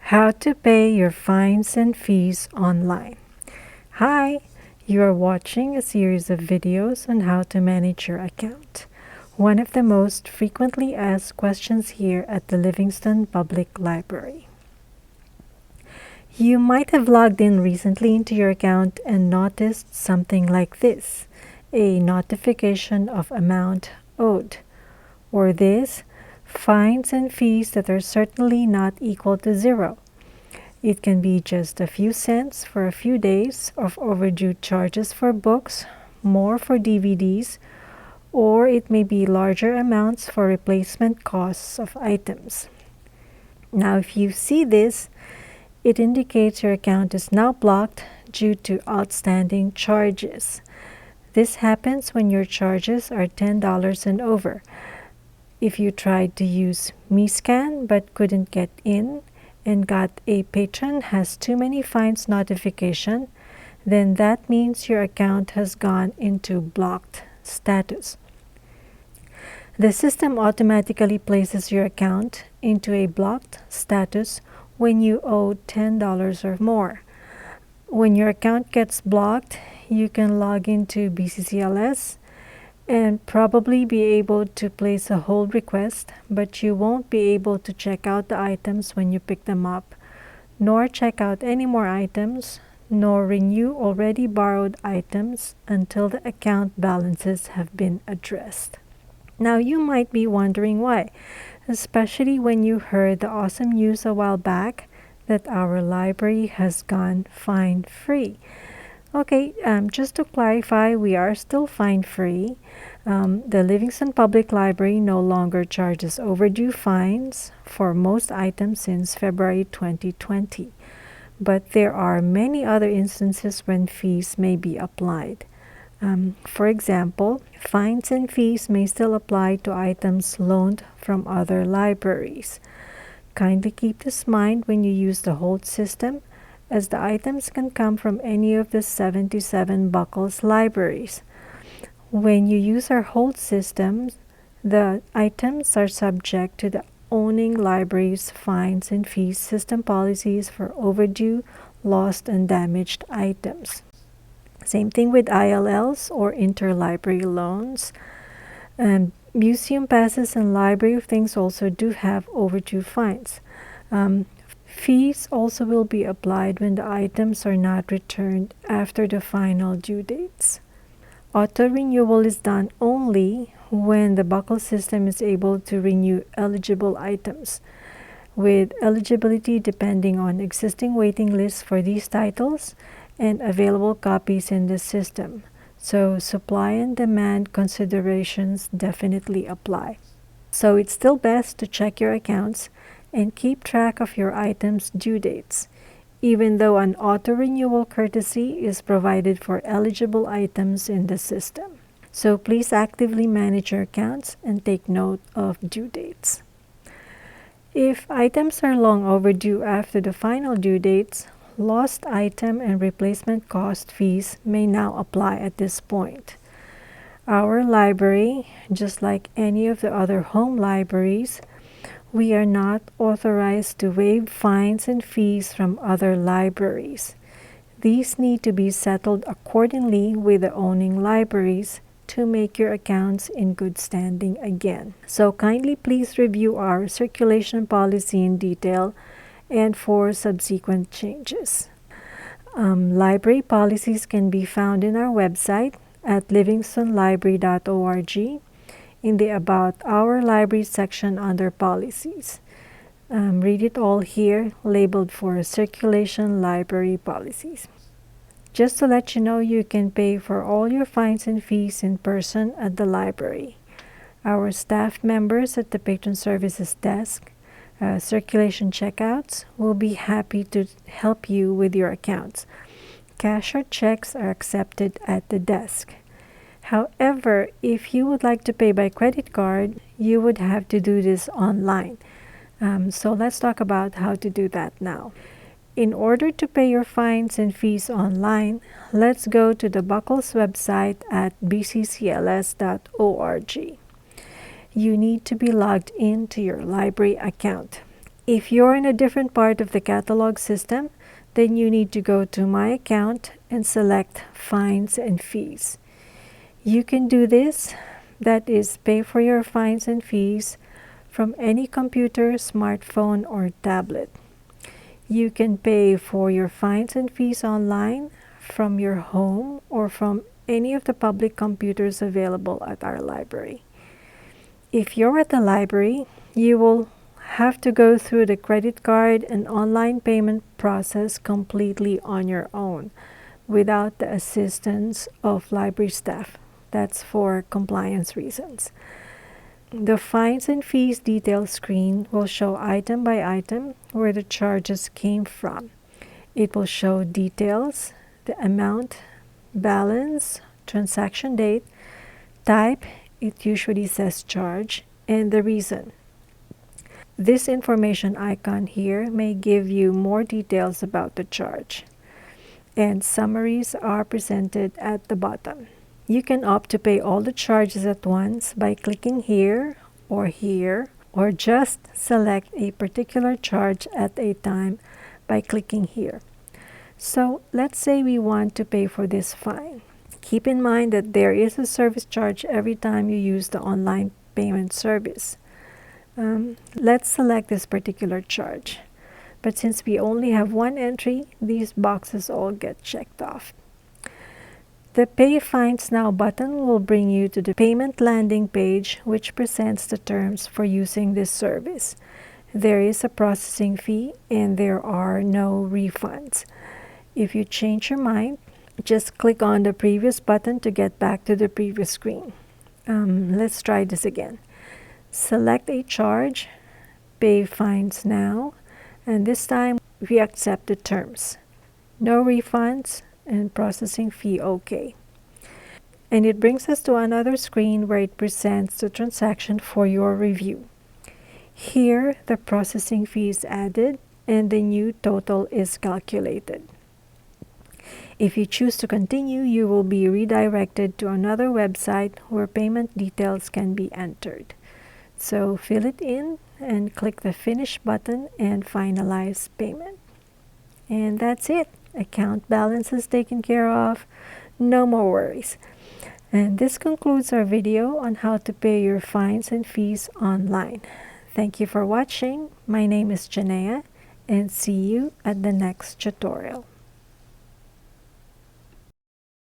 How to pay your fines and fees online. Hi, you are watching a series of videos on how to manage your account. One of the most frequently asked questions here at the Livingston Public Library. You might have logged in recently into your account and noticed something like this, a notification of amount owed, or this, fines and fees that are certainly not equal to zero. It can be just a few cents for a few days of overdue charges for books, more for DVDs, or it may be larger amounts for replacement costs of items. Now, if you see this, it indicates your account is now blocked due to outstanding charges. This happens when your charges are $10 and over. If you tried to use MeScan but couldn't get in and got a patron has too many fines notification, then that means your account has gone into blocked status. The system automatically places your account into a blocked status when you owe $10 or more. When your account gets blocked, you can log into BCCLS and probably be able to place a hold request, but you won't be able to check out the items when you pick them up, nor check out any more items, nor renew already borrowed items until the account balances have been addressed. Now you might be wondering why, especially when you heard the awesome news a while back that our library has gone fine-free. Okay, just to clarify, we are still fine-free. The Livingston Public Library no longer charges overdue fines for most items since February 2020. But there are many other instances when fees may be applied. For example, fines and fees may still apply to items loaned from other libraries. Kindly keep this in mind when you use the hold system, as the items can come from any of the 77 Buckles libraries. When you use our hold system, the items are subject to the owning library's fines and fees system policies for overdue, lost, and damaged items. Same thing with ILLs or interlibrary loans. Museum passes and library of things also do have overdue fines. Fees also will be applied when the items are not returned after the final due dates. Auto renewal is done only when the Buckle system is able to renew eligible items, with eligibility depending on existing waiting lists for these titles and available copies in the system. So supply and demand considerations definitely apply. So it's still best to check your accounts and keep track of your items' due dates, even though an auto-renewal courtesy is provided for eligible items in the system. So please actively manage your accounts and take note of due dates. If items are long overdue after the final due dates, lost item and replacement cost fees may now apply at this point. Our library, just like any of the other home libraries, we are not authorized to waive fines and fees from other libraries. These need to be settled accordingly with the owning libraries to make your accounts in good standing again. So kindly please review our circulation policy in detail and for subsequent changes. Library policies can be found in our website at livingstonlibrary.org in the About Our Library section under Policies. Read it all here, labeled for Circulation Library Policies. Just to let you know, you can pay for all your fines and fees in person at the library. Our staff members at the Patron Services Desk, circulation checkouts, will be happy to help you with your accounts. Cash or checks are accepted at the desk. However, if you would like to pay by credit card, you would have to do this online. So let's talk about how to do that now. In order to pay your fines and fees online, let's go to the Buckles website at bccls.org. You need to be logged into your library account. If you're in a different part of the catalog system, then you need to go to My Account and select Fines and Fees. You can do this, that is, pay for your fines and fees from any computer, smartphone, or tablet. You can pay for your fines and fees online, from your home, or from any of the public computers available at our library. If you're at the library, you will have to go through the credit card and online payment process completely on your own, without the assistance of library staff. That's for compliance reasons. The fines and fees detail screen will show item by item where the charges came from. It will show details, the amount, balance, transaction date, type, it usually says charge, and the reason. This information icon here may give you more details about the charge, and summaries are presented at the bottom. You can opt to pay all the charges at once by clicking here, or just select a particular charge at a time by clicking here. So let's say we want to pay for this fine. Keep in mind that there is a service charge every time you use the online payment service. Let's select this particular charge. But since we only have one entry, these boxes all get checked off. The Pay Fines Now button will bring you to the payment landing page, which presents the terms for using this service. There is a processing fee and there are no refunds. If you change your mind, just click on the previous button to get back to the previous screen. Let's try this again. Select a charge, Pay Fines Now, and this time we accept the terms. No refunds and processing fee okay. And it brings us to another screen where it presents the transaction for your review. Here, the processing fee is added and the new total is calculated. If you choose to continue, you will be redirected to another website where payment details can be entered. So fill it in and click the Finish button and finalize payment. And that's it. Account balance is taken care of. No more worries. And this concludes our video on how to pay your fines and fees online. Thank you for watching. My name is Janea, and see you at the next tutorial.